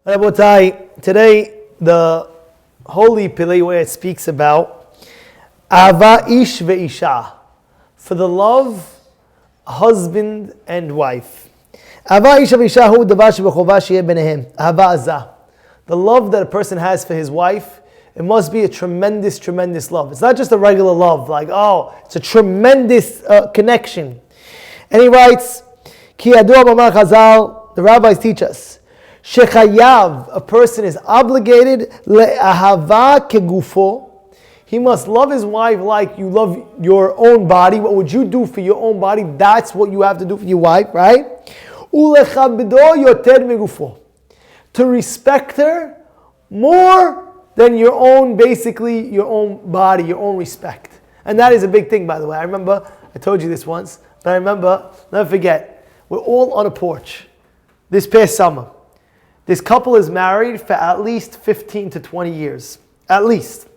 Rabotai, today the Holy Pillei where it speaks about Ava ish ve'isha, for the love, husband and wife. Ava ish ve'isha hu davar shebechova sheyeh benehem. Ava azah. The love that a person has for his wife, it must be a tremendous, tremendous love. It's not just a regular love, like, it's a tremendous connection. And he writes, Ki yadua b'mar Chazal, the rabbis teach us, Shechayav, a person is obligated, le'ahava kegufo, he must love his wife like you love your own body. What would you do for your own body? That's what you have to do for your wife, right? Ulechabdo yoter megufo, to respect her more than your own, basically your own body, your own respect. And that is a big thing, by the way. I remember, I told you this once, but I remember, never forget, we're all on a porch this past summer. This couple is married for at least 15 to 20 years, at least.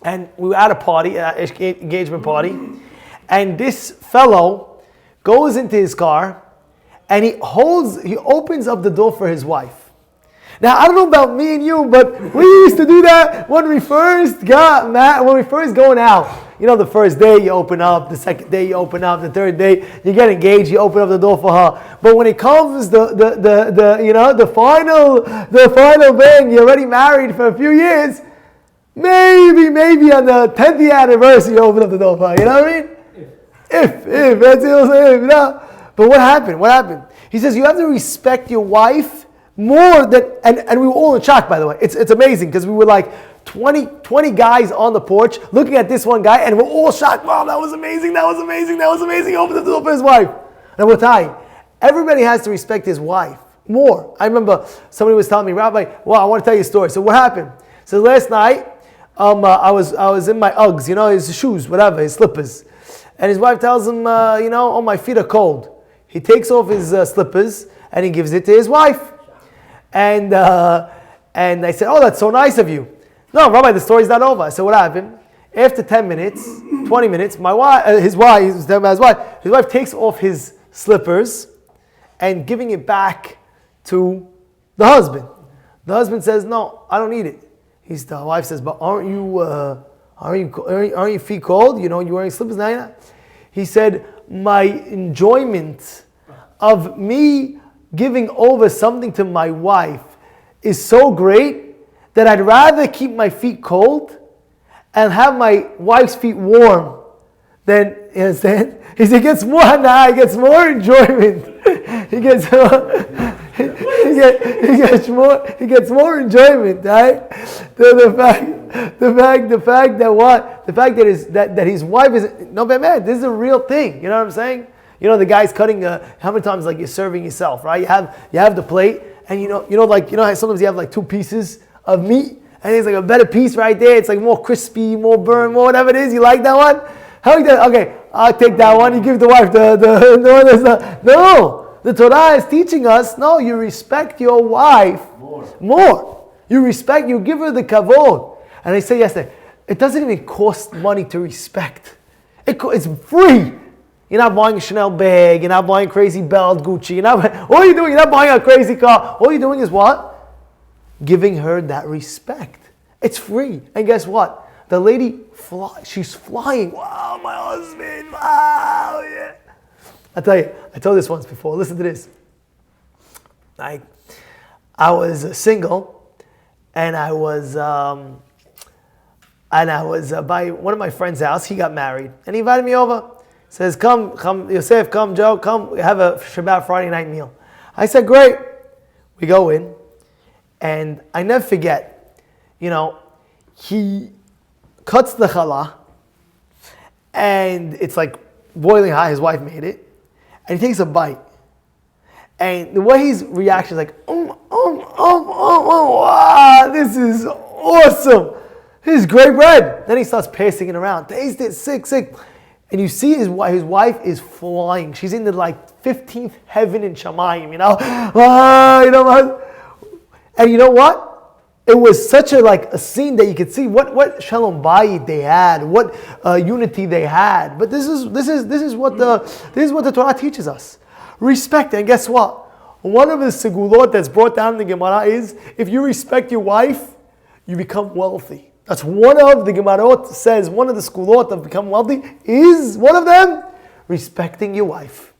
And we were at a party, an engagement party, and this fellow goes into his car and he opens up the door for his wife. Now, I don't know about me and you, but we used to do that when we first going out. You know, the first day you open up, the second day you open up, the third day you get engaged, you open up the door for her. But when it comes the final bang, you're already married for a few years, maybe on the 10th anniversary you open up the door for her. You know what I mean? If that's it, you know. But what happened? He says you have to respect your wife more than, and we were all in shock, by the way. It's amazing because we were like 20 guys on the porch looking at this one guy, and we're all shocked. Wow, that was amazing. He opened the door for his wife. And we're tired. Everybody has to respect his wife more. I remember somebody was telling me, Rabbi, I want to tell you a story. So what happened? So last night, I was in my Uggs, his shoes, whatever, his slippers. And his wife tells him, my feet are cold. He takes off his slippers and he gives it to his wife. And I said, that's so nice of you. No, Rabbi, the story's not over. I said, what happened? After 10 minutes, 20 minutes, his wife takes off his slippers and giving it back to the husband. The husband says, no, I don't need it. The wife says, but aren't your feet cold? You're wearing slippers now. He said, my enjoyment of me giving over something to my wife is so great that I'd rather keep my feet cold and have my wife's feet warm than, you understand? He gets more enjoyment. He gets more enjoyment, right? The fact that his wife is, no, but man, this is a real thing. You know what I'm saying? The guy's cutting, how many times like you're serving yourself, right? You have the plate, and how sometimes you have like two pieces of meat, and there's like a better piece right there. It's like more crispy, more burn, more whatever it is. You like that one? How you that? Okay, I'll take that one. You give the wife the one that's not. No, the Torah is teaching us. No, you respect your wife more. You give her the kavod. And I say yesterday, it doesn't even cost money to respect. It's free. You're not buying a Chanel bag. You're not buying crazy belt, Gucci. All you're doing, you're not buying a crazy car. All you're doing is what? Giving her that respect. It's free. And guess what? The lady, she's flying. Wow, my husband. Wow, yeah. I tell you, I told this once before. Listen to this. I was single, and I was by one of my friend's house. He got married, and he invited me over. Says, come, Yosef, come, Joe, come, have a Shabbat Friday night meal. I said, great. We go in, and I never forget, he cuts the challah, and it's like boiling hot. His wife made it, and he takes a bite. And the way his reaction is like, wow, this is awesome. This is great bread. Then he starts passing it around. Taste it, sick. And you see his wife is flying. She's in the 15th heaven in Shamayim, And you know what? It was such a scene that you could see what Shalom Bayit they had, what unity they had. But this is what the Torah teaches us. Respect. And guess what? One of the segulot that's brought down in the Gemara is, if you respect your wife, you become wealthy. That's one of the Gemarot says, one of the segulot of becoming wealthy is, one of them, respecting your wife.